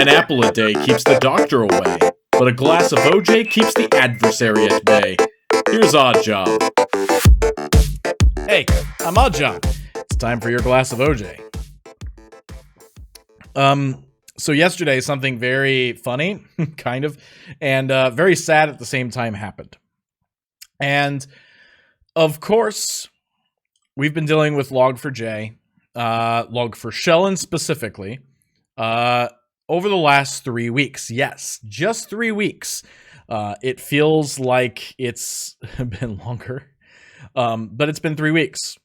An apple a day keeps the doctor away, but a glass of OJ keeps the adversary at bay. Here's Odd Job. Hey, I'm Odd Job. It's time for your glass of OJ. So yesterday, something very funny, kind of, and very sad at the same time happened. And, of course, we've been dealing with Log4j, Log4Shell specifically, over the last 3 weeks. Yes, just 3 weeks. It feels like it's been longer, but it's been 3 weeks.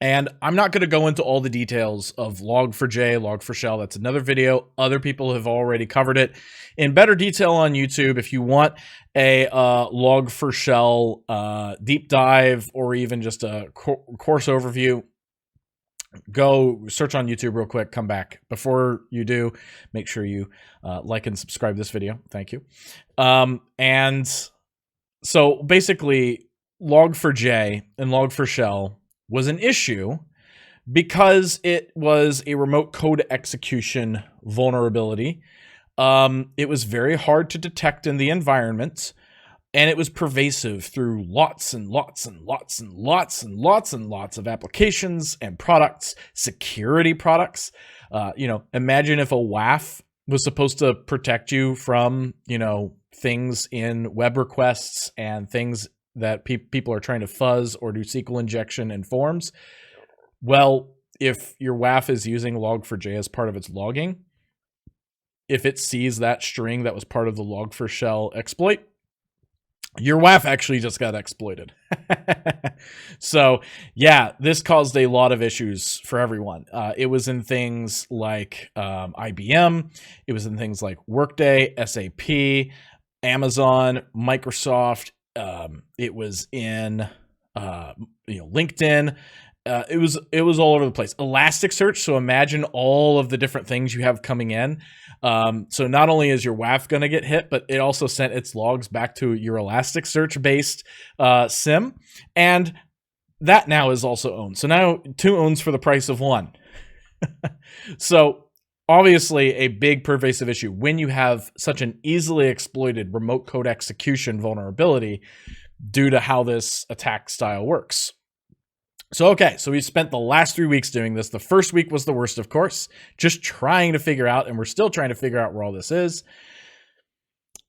And I'm not going to go into all the details of Log4j, Log4Shell. That's another video. Other people have already covered it in better detail on YouTube. If you want a Log4Shell deep dive or even just a course overview, go search on YouTube real quick, come back. Before you do, make sure you like and subscribe this video. Thank you. And so basically, Log4j and Log4Shell was an issue because it was a remote code execution vulnerability. It was very hard to detect in the environment, and it was pervasive through lots and lots and lots and lots and lots and lots of applications and products, security products. Imagine if a WAF was supposed to protect you from, things in web requests and things that people are trying to fuzz or do SQL injection in forms. Well, if your WAF is using Log4j as part of its logging, if it sees that string that was part of the Log4Shell exploit, your WAF actually just got exploited. So, yeah, this caused a lot of issues for everyone. It was in things like IBM. It was in things like Workday, SAP, Amazon, Microsoft. It was in LinkedIn. It was all over the place. Elasticsearch. So imagine all of the different things you have coming in. So not only is your WAF going to get hit, but it also sent its logs back to your Elasticsearch based SIM, and that now is also owned. So now 2 owns for the price of 1. So obviously a big pervasive issue when you have such an easily exploited remote code execution vulnerability due to how this attack style works. So we spent the last 3 weeks doing this. The first week was the worst, of course, just trying to figure out, and we're still trying to figure out where all this is.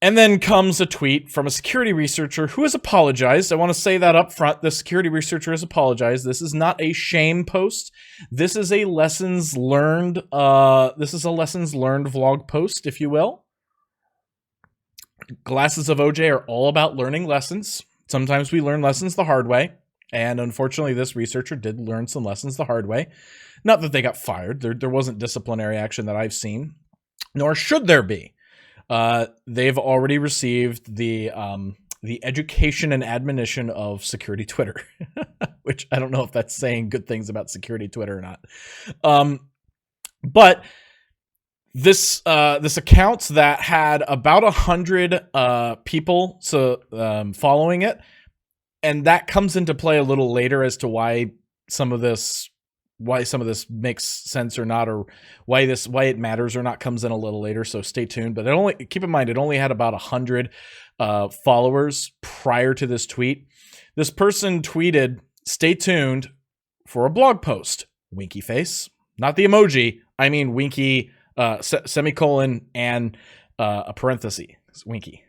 And then comes a tweet from a security researcher who has apologized. I want to say that up front. The security researcher has apologized. This is not a shame post. This is a lessons learned. Lessons learned vlog post, if you will. Glasses of OJ are all about learning lessons. Sometimes we learn lessons the hard way. And unfortunately, this researcher did learn some lessons the hard way. Not that they got fired. There wasn't disciplinary action that I've seen, nor should there be. They've already received the education and admonition of security Twitter, which I don't know if that's saying good things about security Twitter or not. But this account that had about 100 people following it, and that comes into play a little later as to why some of this makes sense or not, or why it matters or not, comes in a little later. So stay tuned. But keep in mind, it only had about 100 followers prior to this tweet. This person tweeted, "Stay tuned for a blog post." Winky face, not the emoji. I mean winky semicolon and a parenthesis. Winky.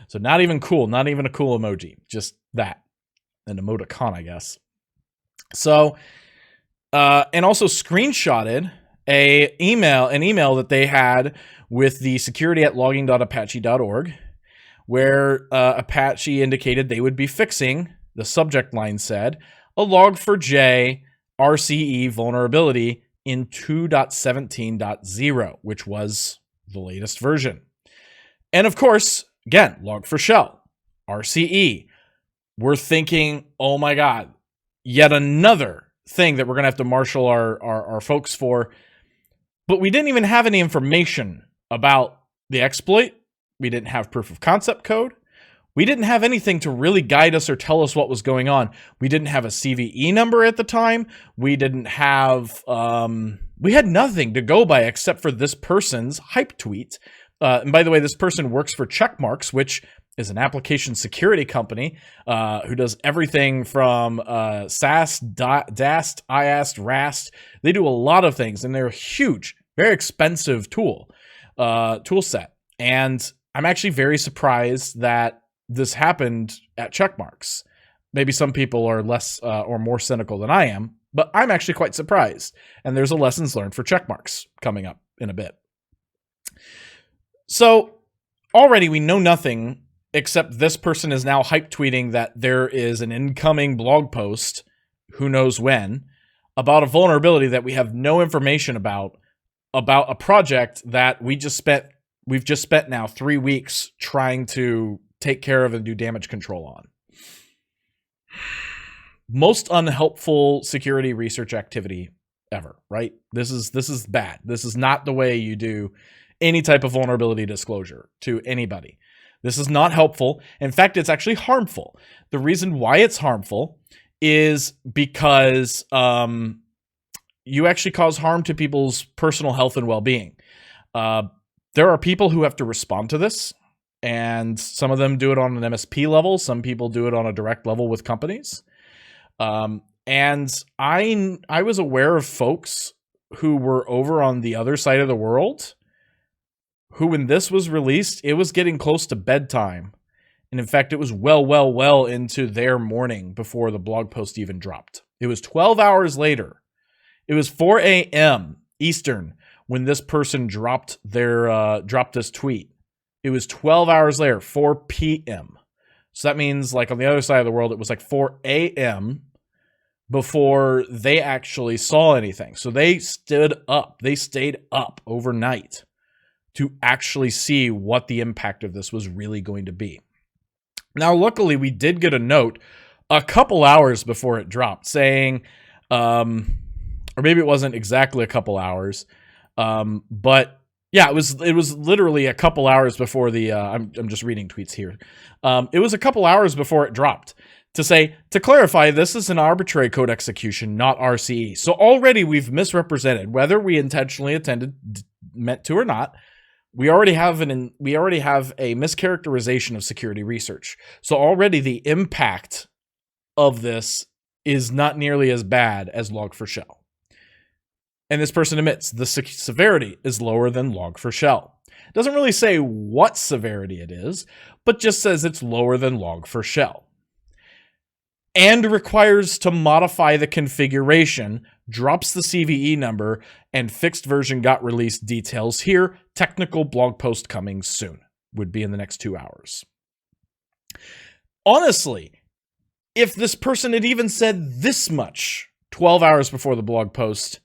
So not even cool, not even a cool emoji, just that, an emoticon, I guess. So, and also screenshotted an email that they had with the security@logging.apache.org, where Apache indicated they would be fixing, the subject line said, a Log4j RCE vulnerability in 2.17.0, which was the latest version. And of course, again, Log4Shell, RCE. We're thinking, oh my God, yet another thing that we're going to have to marshal our folks for. But we didn't even have any information about the exploit. We didn't have proof of concept code. We didn't have anything to really guide us or tell us what was going on. We didn't have a CVE number at the time. We didn't have, we had nothing to go by except for this person's hype tweet. And by the way, this person works for Checkmarx, which is an application security company who does everything from SAST, DAST, IAST, RAST. They do a lot of things, and they're a huge, very expensive tool set. And I'm actually very surprised that this happened at Checkmarx. Maybe some people are less or more cynical than I am, but I'm actually quite surprised. And there's a lessons learned for Checkmarx coming up in a bit. So already we know nothing except this person is now hype tweeting that there is an incoming blog post, who knows when, about a vulnerability that we have no information about a project that we've just spent now 3 weeks trying to take care of and do damage control on. Most unhelpful security research activity ever, right? This is bad. This is not the way you do any type of vulnerability disclosure to anybody. This is not helpful. In fact, it's actually harmful. The reason why it's harmful is because you actually cause harm to people's personal health and well-being. There are people who have to respond to this, and some of them do it on an MSP level. Some people do it on a direct level with companies. And I was aware of folks who were over on the other side of the world who, when this was released, it was getting close to bedtime. And in fact, it was well into their morning before the blog post even dropped. It was 12 hours later. It was 4 a.m. Eastern when this person dropped this tweet. It was 12 hours later, 4 p.m. So that means, like, on the other side of the world, it was like 4 a.m. before they actually saw anything. So they stood up. They stayed up overnight to actually see what the impact of this was really going to be. Now, luckily, we did get a note a couple hours before it dropped saying, or maybe it wasn't exactly a couple hours, but yeah, it was literally a couple hours before the, I'm just reading tweets here. It was a couple hours before it dropped to say, to clarify, this is an arbitrary code execution, not RCE. So already we've misrepresented, whether we intentionally meant to or not. We already have a mischaracterization of security research. So already the impact of this is not nearly as bad as Log4Shell. And this person admits the severity is lower than Log4Shell. It doesn't really say what severity it is, but just says it's lower than Log4Shell. And requires to modify the configuration, drops the CVE number, and fixed version got released details here. Technical blog post coming soon. Would be in the next 2 hours. Honestly, if this person had even said this much 12 hours before the blog post,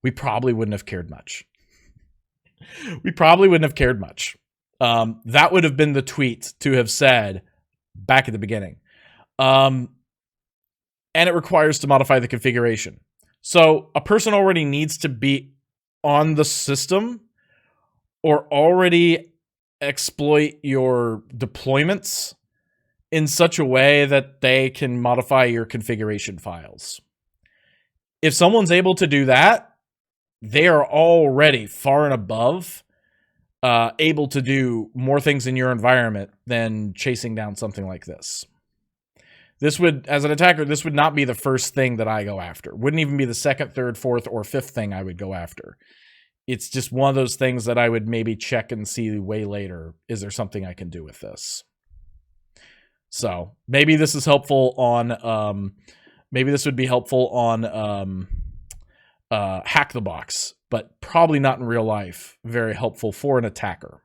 we probably wouldn't have cared much. That would have been the tweet to have said back at the beginning. And it requires to modify the configuration. So a person already needs to be on the system or already exploit your deployments in such a way that they can modify your configuration files. If someone's able to do that, they are already far and above able to do more things in your environment than chasing down something like this. This would, as an attacker, this would not be the first thing that I go after. Wouldn't even be the second, third, fourth, or fifth thing I would go after. It's just one of those things that I would maybe check and see way later. Is there something I can do with this? So maybe this is helpful on, maybe this would be helpful on Hack the Box, but probably not in real life. Very helpful for an attacker.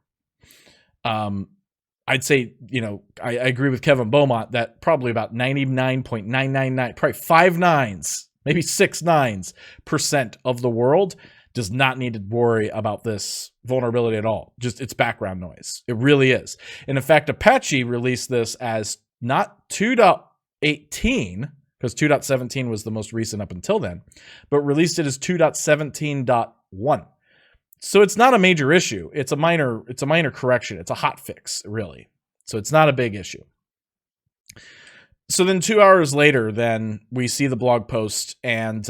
I'd say, you know, I agree with Kevin Beaumont that probably about 99.999, probably 5 nines, maybe 6 9% of the world does not need to worry about this vulnerability at all. Just it's background noise. It really is. And in fact, Apache released this as not 2.18, because 2.17 was the most recent up until then, but released it as 2.17.1. So it's not a major issue. It's a minor correction. It's a hot fix, really. So it's not a big issue. So then 2 hours later, then we see the blog post, and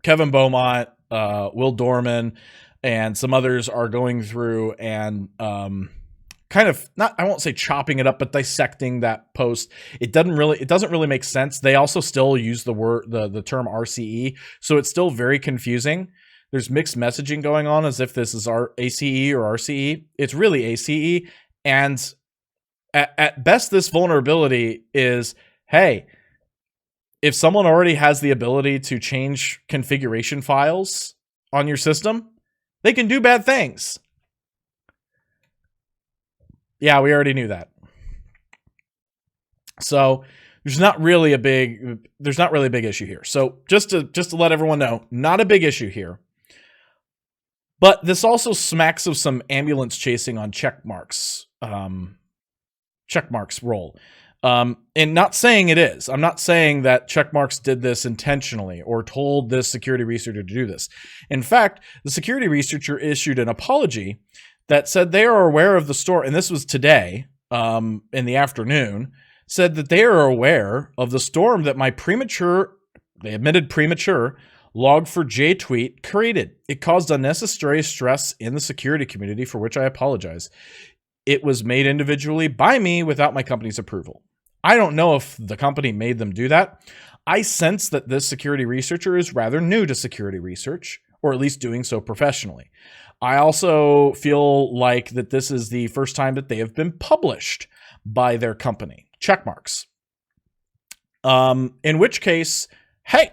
Kevin Beaumont, Will Dormann, and some others are going through and kind of, not, I won't say chopping it up, but dissecting that post. It doesn't really make sense. They also still use the term RCE, so it's still very confusing. There's mixed messaging going on as if this is ACE or RCE. It's really ACE, and at best, this vulnerability is, hey, if someone already has the ability to change configuration files on your system, they can do bad things. Yeah, we already knew that. So there's not really a big issue here. So just to let everyone know, not a big issue here. But this also smacks of some ambulance chasing on checkmarks. Checkmarks role. And not saying it is. I'm not saying that Checkmarx did this intentionally or told this security researcher to do this. In fact, the security researcher issued an apology that said they are aware of the storm, and this was today, in the afternoon, said that they are aware of the storm that my they admitted premature, log4j tweet created. It caused unnecessary stress in the security community, for which I apologize. It was made individually by me without my company's approval. I don't know if the company made them do that. I sense that this security researcher is rather new to security research, or at least doing so professionally. I also feel like that this is the first time that they have been published by their company, Checkmarx. In which case, hey,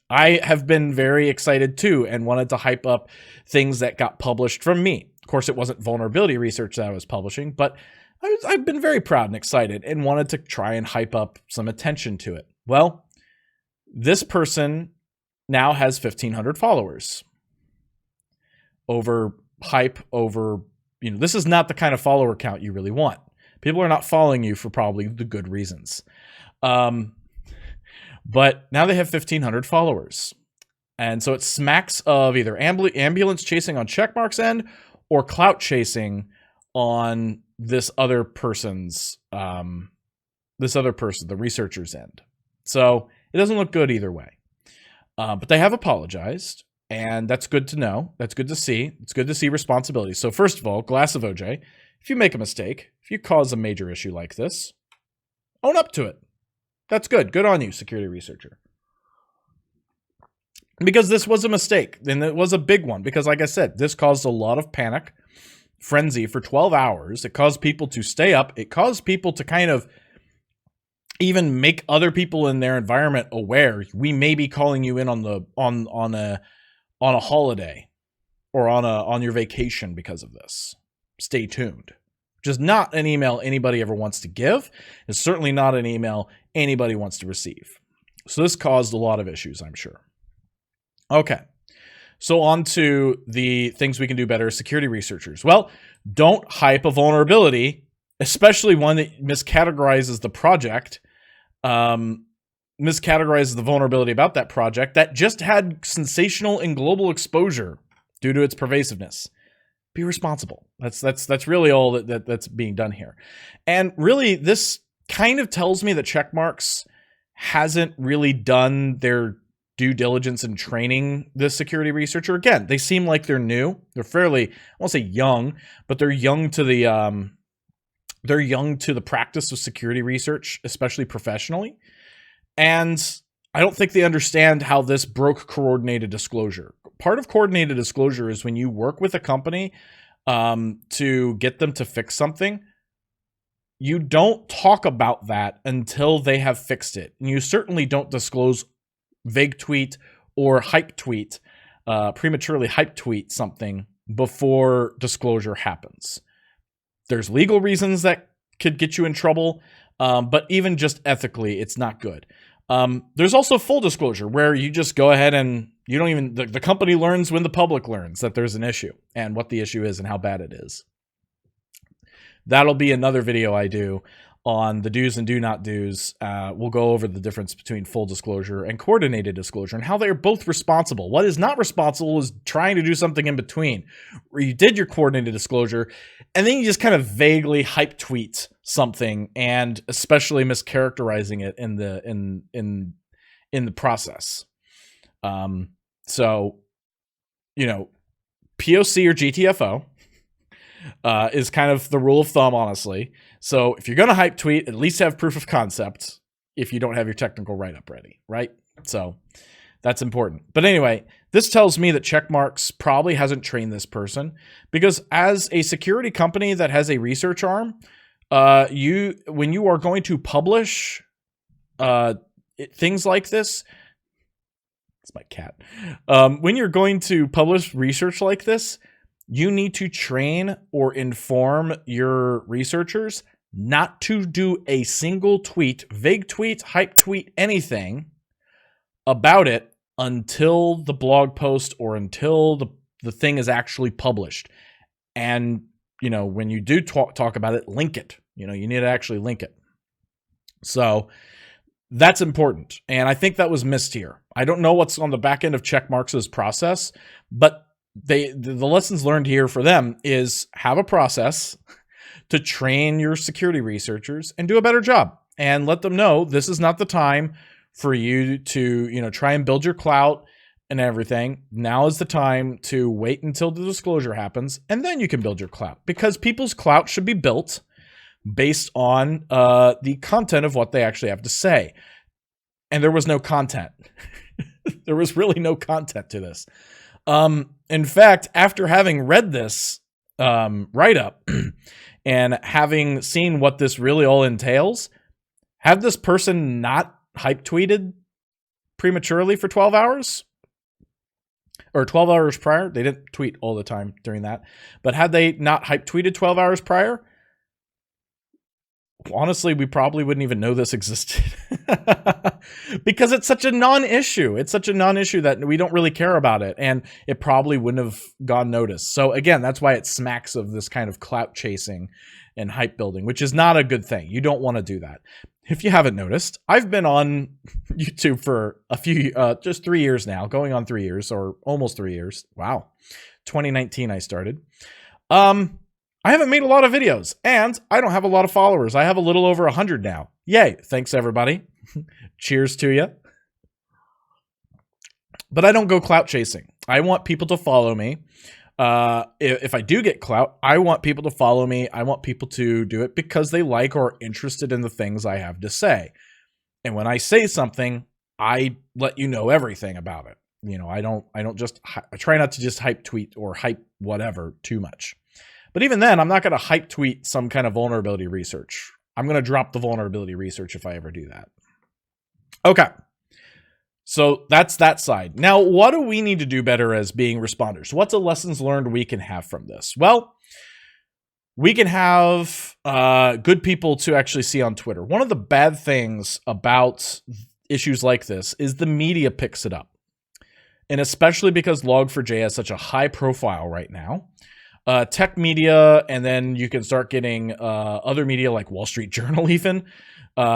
I have been very excited too and wanted to hype up things that got published from me. Of course, it wasn't vulnerability research that I was publishing, but I've been very proud and excited and wanted to try and hype up some attention to it. Well, this person now has 1,500 followers. This is not the kind of follower count you really want. People are not following you for probably the good reasons. But now they have 1,500 followers. And so it smacks of either ambulance chasing on Checkmark's end or clout chasing on this other person's, the researcher's end. So it doesn't look good either way. But they have apologized, and that's good to know. That's good to see. It's good to see responsibility. So first of all, glass of OJ, if you make a mistake, if you cause a major issue like this, own up to it. That's good. Good on you, security researcher. Because this was a mistake, and it was a big one. Because like I said, this caused a lot of panic, frenzy for 12 hours. It caused people to stay up. It caused people to kind of even make other people in their environment aware. We may be calling you in on a holiday or on your vacation because of this. Stay tuned. Which is not an email anybody ever wants to give. It's certainly not an email anybody wants to receive. So this caused a lot of issues, I'm sure. Okay. So on to the things we can do better as security researchers. Well, don't hype a vulnerability, especially one that miscategorizes the project, miscategorizes the vulnerability about that project that just had sensational and global exposure due to its pervasiveness. Be responsible. That's really all that's being done here. And really, this kind of tells me that Checkmarx hasn't really done their due diligence in training this security researcher. Again, they seem like they're new. They're fairly, I won't say young, but they're young to the practice of security research, especially professionally. And I don't think they understand how this broke coordinated disclosure. Part of coordinated disclosure is when you work with a company to get them to fix something, you don't talk about that until they have fixed it. And you certainly don't disclose vague tweet or hype tweet, prematurely hype tweet something before disclosure happens. There's legal reasons that could get you in trouble, but even just ethically, it's not good. There's also full disclosure where you just go ahead and you don't even, the company learns when the public learns that there's an issue and what the issue is and how bad it is. That'll be another video I do on the do's and do not do's. We'll go over the difference between full disclosure and coordinated disclosure and how they are both responsible. What is not responsible is trying to do something in between, where you did your coordinated disclosure and then you just kind of vaguely hype tweet something, and especially mischaracterizing it in the process. So, you know, POC or GTFO is kind of the rule of thumb, honestly. So if you're going to hype tweet, at least have proof of concept if you don't have your technical write-up ready, right? So that's important. But anyway, this tells me that Checkmarx probably hasn't trained this person, because as a security company that has a research arm, when you are going to publish things like this, it's my cat. When you're going to publish research like this, you need to train or inform your researchers not to do a single tweet, vague tweet, hype tweet, anything about it until the blog post or until the thing is actually published. And, you know, when you do talk about it, link it. You know, you need to actually link it. So that's important. And I think that was missed here. I don't know what's on the back end of Checkmarx's process, but the lessons learned here for them is have a process to train your security researchers and do a better job, and let them know this is not the time for you to, you know, try and build your clout and everything. Now is the time to wait until the disclosure happens, and then you can build your clout, because people's clout should be built based on the content of what they actually have to say. And there was no content. There was really no content to this. In fact, after having read this write-up and having seen what this really all entails, have this person not hype tweeted prematurely for 12 hours? Or 12 hours prior? They didn't tweet all the time during that. But had they not hype tweeted 12 hours prior, honestly, we probably wouldn't even know this existed. Because it's such a non-issue. It's such a non-issue that we don't really care about it, and it probably wouldn't have gone noticed. So again, that's why it smacks of this kind of clout chasing and hype building, which is not a good thing. You don't want to do that. If you haven't noticed, I've been on YouTube for just 3 years now, going on 3 years, or almost 3 years. Wow. 2019 I started. I haven't made a lot of videos, and I don't have a lot of followers. I have a little over 100 now. Yay. Thanks, everybody. Cheers to you. But I don't go clout chasing. I want people to follow me. If I do get clout, I want people to follow me. I want people to do it because they like or are interested in the things I have to say. And when I say something, I let you know everything about it. You know, I try not to just hype tweet or hype whatever too much. But even then, I'm not going to hype tweet some kind of vulnerability research. I'm going to drop the vulnerability research if I ever do that. Okay. So that's that side. Now, what do we need to do better as being responders? What's the lessons learned we can have from this? Well, we can have good people to actually see on Twitter. One of the bad things about issues like this is the media picks it up. And especially because Log4j has such a high profile right now. Tech media, and then you can start getting other media like Wall Street Journal even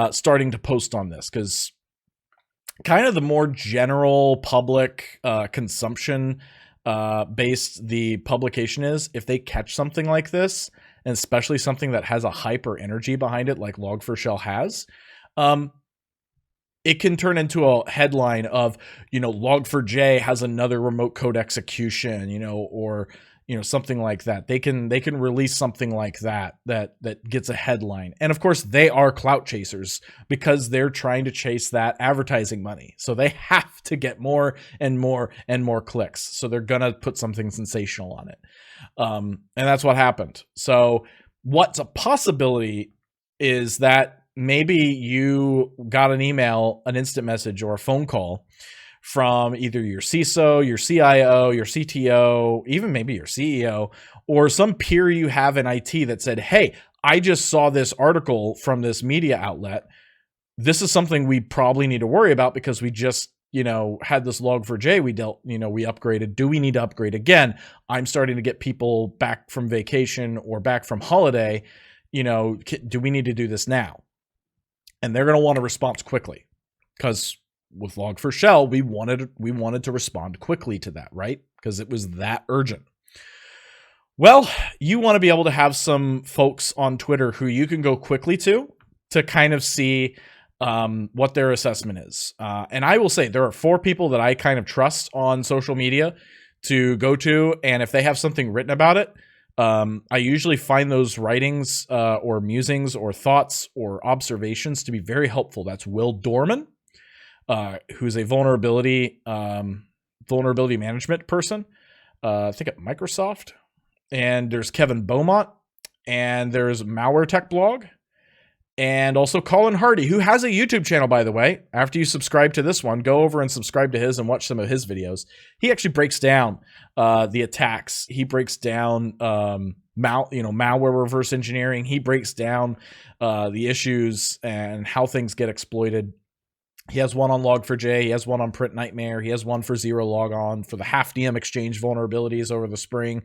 starting to post on this, because kind of the more general public consumption based the publication is, if they catch something like this, and especially something that has a hyper energy behind it like Log4Shell has, it can turn into a headline of, you know, Log4j has another remote code execution, you know, or you know, something like that. They can release something like that gets a headline. And of course, they are clout chasers because they're trying to chase that advertising money. So they have to get more and more and more clicks. So they're going to put something sensational on it. And that's what happened. So what's a possibility is that maybe you got an email, an instant message, or a phone call from either your CISO, your CIO, your CTO, even maybe your CEO, or some peer you have in IT that said, hey, I just saw this article from this media outlet. This is something we probably need to worry about because we just, you know, had this Log4j we upgraded. Do we need to upgrade again? I'm starting to get people back from vacation or back from holiday, do we need to do this now? And they're going to want a response quickly, because with Log4Shell, we wanted to respond quickly to that, right? Because it was that urgent. Well, you want to be able to have some folks on Twitter who you can go quickly to kind of see what their assessment is. And I will say there are 4 people that I kind of trust on social media to go to, and if they have something written about it, I usually find those writings or musings or thoughts or observations to be very helpful. That's Will Dormann, who's a vulnerability management person, I think at Microsoft. And there's Kevin Beaumont, and there's MalwareTechblog, and also Colin Hardy, who has a YouTube channel, by the way. After you subscribe to this one, go over and subscribe to his and watch some of his videos. He actually breaks down the attacks. He breaks down malware reverse engineering. He breaks down the issues and how things get exploited. He has one on Log4j. He has one on Print Nightmare. He has one for Zero Logon, for the half DM exchange vulnerabilities over the spring.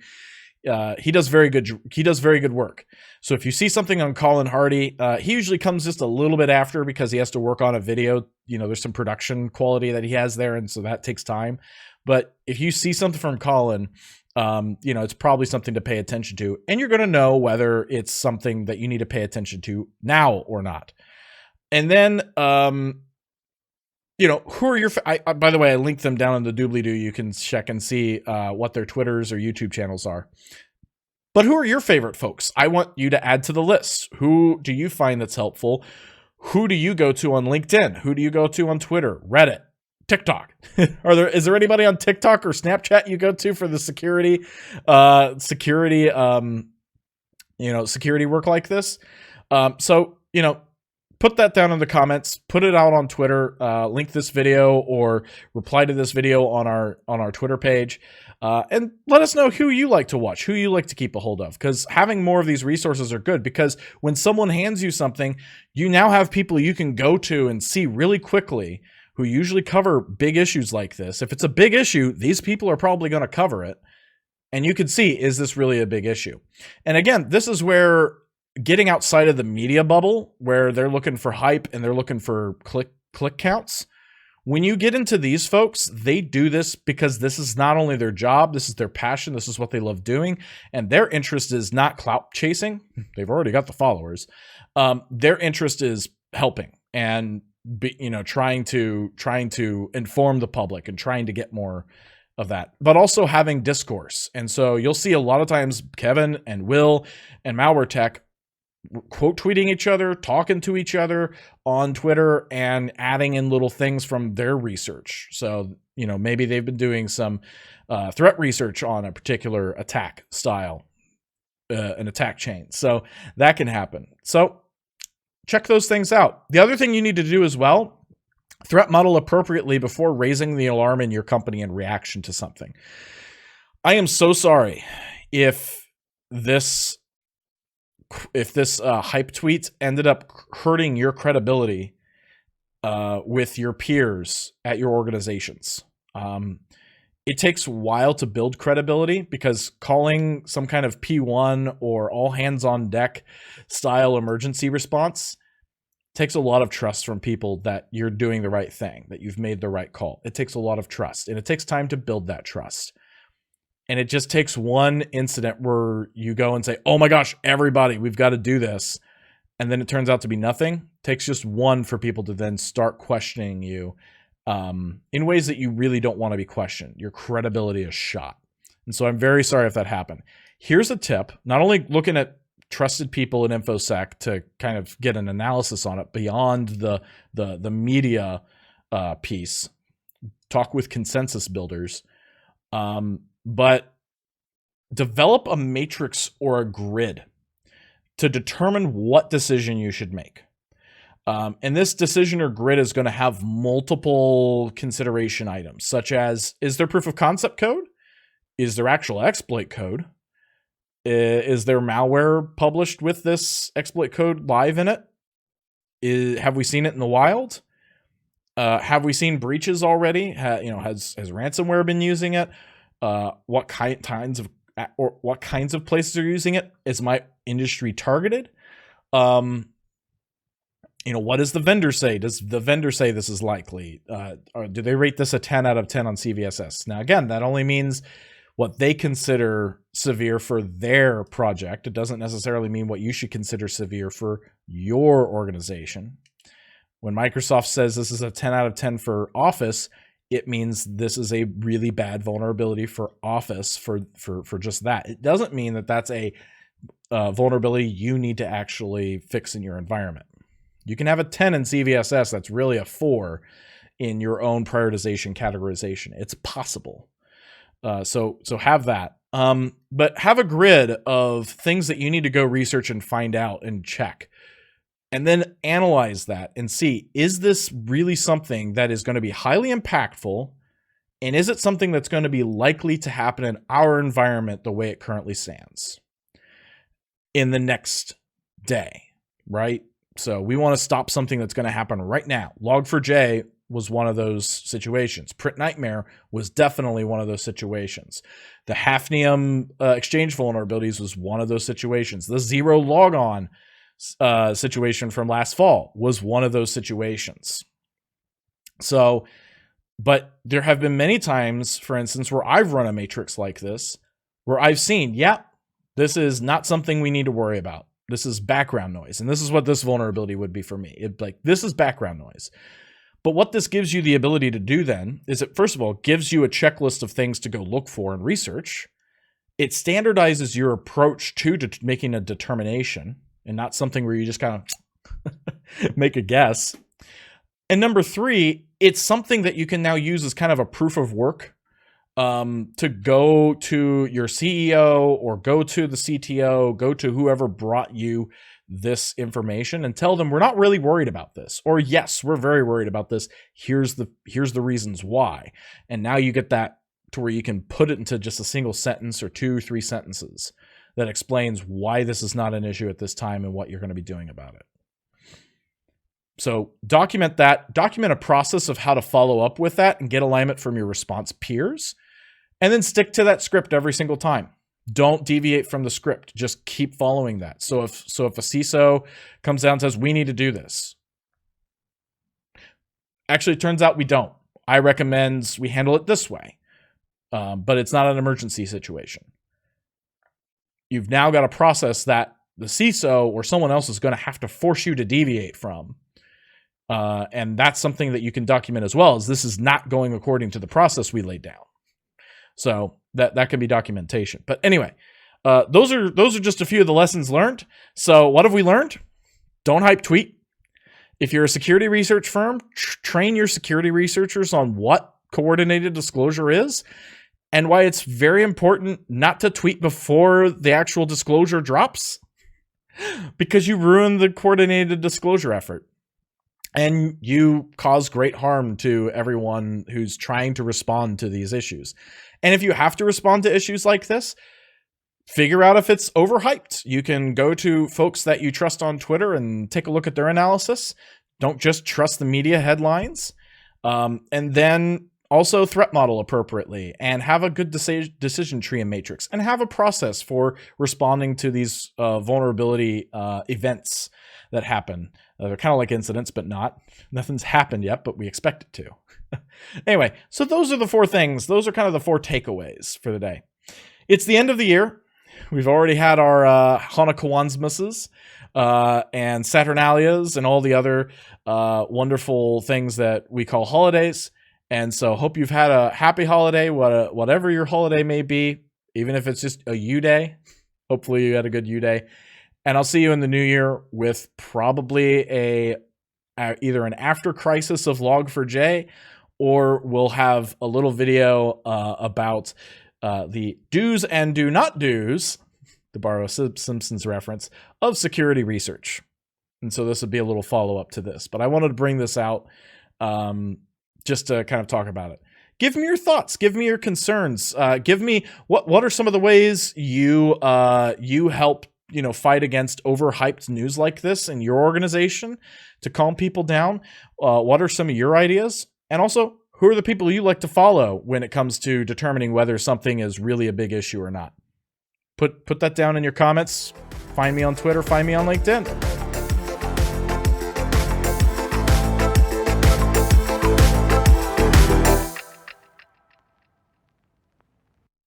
He does very good work. So if you see something on Colin Hardy, he usually comes just a little bit after, because he has to work on a video. There's some production quality that he has there, and so that takes time. But if you see something from Colin, it's probably something to pay attention to, and you're going to know whether it's something that you need to pay attention to now or not. And then, who are your, by the way, I linked them down in the doobly-doo. You can check and see what their Twitters or YouTube channels are. But who are your favorite folks? I want you to add to the list. Who do you find that's helpful? Who do you go to on LinkedIn? Who do you go to on Twitter, Reddit, TikTok? Is there anybody on TikTok or Snapchat you go to for the security work like this? Put that down in the comments, put it out on Twitter, link this video or reply to this video on our Twitter page, and let us know who you like to watch, who you like to keep a hold of, because having more of these resources are good, because when someone hands you something, you now have people you can go to and see really quickly who usually cover big issues like this. If it's a big issue, these people are probably going to cover it, and you can see, is this really a big issue? And again, this is where getting outside of the media bubble, where they're looking for hype and they're looking for click counts. When you get into these folks, they do this because this is not only their job, this is their passion, this is what they love doing, and their interest is not clout chasing. They've already got the followers. Their interest is helping and trying to inform the public and trying to get more of that, but also having discourse. And so you'll see a lot of times Kevin and Will and MalwareTech quote tweeting each other, talking to each other on Twitter, and adding in little things from their research. So, maybe they've been doing some threat research on a particular attack style, an attack chain. So that can happen. So check those things out. The other thing you need to do as well, threat model appropriately before raising the alarm in your company in reaction to something. I am so sorry if this hype tweet ended up hurting your credibility with your peers at your organizations. It takes a while to build credibility, because calling some kind of P1 or all hands on deck style emergency response takes a lot of trust from people that you're doing the right thing, that you've made the right call. It takes a lot of trust, and it takes time to build that trust. And it just takes one incident where you go and say, oh my gosh, everybody, we've got to do this. And then it turns out to be nothing. It takes just one for people to then start questioning you in ways that you really don't want to be questioned. Your credibility is shot. And so I'm very sorry if that happened. Here's a tip, not only looking at trusted people in InfoSec to kind of get an analysis on it beyond the media piece, talk with consensus builders, but develop a matrix or a grid to determine what decision you should make. And this decision or grid is going to have multiple consideration items, such as, is there proof of concept code? Is there actual exploit code? Is there malware published with this exploit code live in it? Have we seen it in the wild? Have we seen breaches already? Has ransomware been using it? What kinds of places are using it? Is my industry targeted? What does the vendor say? Does the vendor say this is likely? Or do they rate this a 10 out of 10 on CVSS? Now, again, that only means what they consider severe for their project. It doesn't necessarily mean what you should consider severe for your organization. When Microsoft says this is a 10 out of 10 for Office, it means this is a really bad vulnerability for Office for just that. It doesn't mean that that's a vulnerability you need to actually fix in your environment. You can have a 10 in CVSS that's really a 4 in your own prioritization categorization. It's possible. So have that. But have a grid of things that you need to go research and find out and check. And then analyze that and see, is this really something that is going to be highly impactful? And is it something that's going to be likely to happen in our environment the way it currently stands in the next day, right? So we want to stop something that's going to happen right now. Log4j was one of those situations. Print Nightmare was definitely one of those situations. The Hafnium exchange vulnerabilities was one of those situations. The zero logon situation from last fall was one of those situations. So, but there have been many times, for instance, where I've run a matrix like this, where I've seen, this is not something we need to worry about. This is background noise. And this is what this vulnerability would be for me. This is background noise. But what this gives you the ability to do then is it, first of all, gives you a checklist of things to go look for and research. It standardizes your approach to making a determination and not something where you just kind of make a guess. And number 3, it's something that you can now use as kind of a proof of work to go to your CEO or go to the CTO, go to whoever brought you this information and tell them we're not really worried about this, or yes, we're very worried about this. Here's the reasons why. And now you get that to where you can put it into just a single sentence or 2-3 sentences that explains why this is not an issue at this time and what you're going to be doing about it. So document that, document a process of how to follow up with that and get alignment from your response peers, and then stick to that script every single time. Don't deviate from the script. Just keep following that. So if a CISO comes down and says, we need to do this. Actually, it turns out we don't. I recommend we handle it this way, but it's not an emergency situation. You've now got a process that the CISO or someone else is going to have to force you to deviate from. And that's something that you can document as well, as this is not going according to the process we laid down. So that can be documentation. But anyway, those are just a few of the lessons learned. So what have we learned? Don't hype tweet. If you're a security research firm, train your security researchers on what coordinated disclosure is and why it's very important not to tweet before the actual disclosure drops, because you ruin the coordinated disclosure effort. And you cause great harm to everyone who's trying to respond to these issues. And if you have to respond to issues like this, figure out if it's overhyped. You can go to folks that you trust on Twitter and take a look at their analysis. Don't just trust the media headlines. And then also threat model appropriately and have a good decision tree and matrix and have a process for responding to these vulnerability events that happen. They're kind of like incidents, but not. Nothing's happened yet, but we expect it to. Anyway, so those are the 4 things. Those are kind of the 4 takeaways for the day. It's the end of the year. We've already had our Hanukkah and Saturnalias and all the other wonderful things that we call holidays. And so hope you've had a happy holiday, whatever your holiday may be, even if it's just a U day. Hopefully you had a good U day. And I'll see you in the new year with probably either an after crisis of Log4j, or we'll have a little video about the do's and do not do's, to borrow a Simpsons reference, of security research. And so this would be a little follow-up to this. But I wanted to bring this out just to kind of talk about it. Give me your thoughts. Give me your concerns. Give me what are some of the ways you help fight against overhyped news like this in your organization to calm people down. What are some of your ideas? And also, who are the people you like to follow when it comes to determining whether something is really a big issue or not? Put that down in your comments. Find me on Twitter. Find me on LinkedIn.